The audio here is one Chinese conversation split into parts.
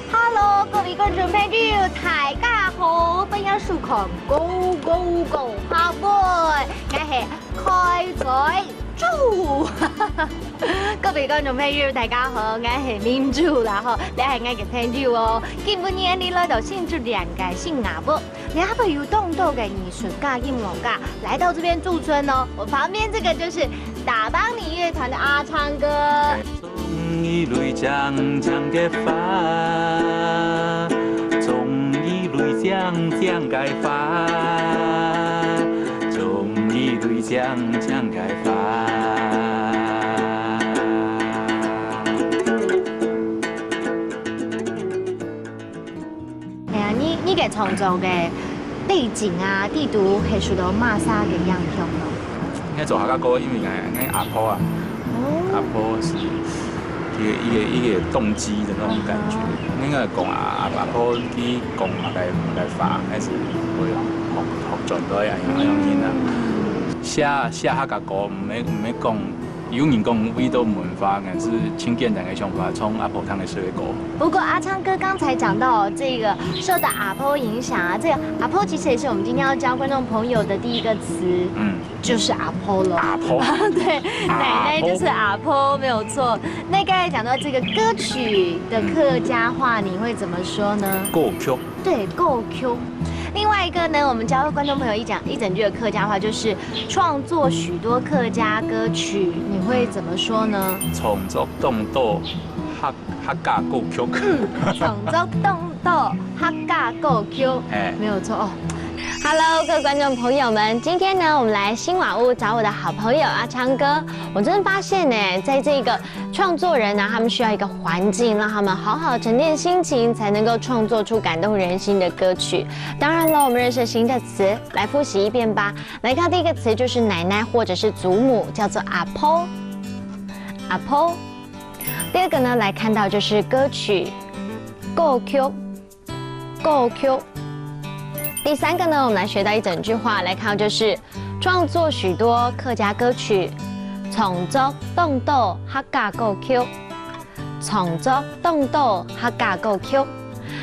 Hello， 各位觀眾朋友，大家好，歡迎收看《Go Go Go》下輩，我係開嘴豬。各位觀眾朋友，大家好，我係民主啦嗬，你係我嘅朋友哦。今年你來到新竹兩個新加坡，兩個有動作嘅藝術家、音樂家來到這邊駐村哦。我旁邊這個就是打幫你樂團的阿昌哥。一類將將嘅花，種一類將將嘅花，種一類將將嘅花。係啊，呢個創作嘅背景啊、地圖係屬到馬沙嘅樣向咯。應該做客家歌，因為阿婆啊，阿婆是。一個動機的那種感覺，應該講阿婆去講嘛個法，還是會學盡到那樣嘢啊。寫客家歌唔係講，有人講味道文化，但是輕簡單的想法，從阿婆聽的寫歌。不過阿昌哥剛才講到這個受到阿婆影響啊，這個阿婆其實也是我們今天要教觀眾朋友的第一個詞，就是阿婆了。阿婆，對，奶奶就是阿婆，沒有錯。那剛才講到這個歌曲的客家話，你會怎麼說呢？歌曲。對，歌曲。另外一個呢，我們教觀眾朋友一整句的客家話，就是創作許多客家歌曲，你會怎麼說呢？創作動作客家歌曲。創作動作客家歌曲，沒有錯哦。Hello， 各位觀眾朋友們，今天呢，我們來新瓦屋找我的好朋友阿昌哥。我真的發現呢，在這個創作人呢，他們需要一個環境，讓他們好好沉澱心情，才能夠創作出感動人心的歌曲。當然了，我們認識新的詞，來複習一遍吧。來看第一個詞就是奶奶或者是祖母，叫做阿婆。阿婆。第二個呢，來看到就是歌曲，歌曲，歌曲。第三個呢，我們來學到一整句話，來看到就是創作許多客家歌曲，創作動作客家歌曲，創作動作客家歌曲。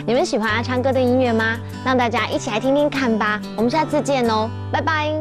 你們喜歡阿昌哥的音樂嗎？讓大家一起來聽聽看吧。我們下次見哦，拜拜。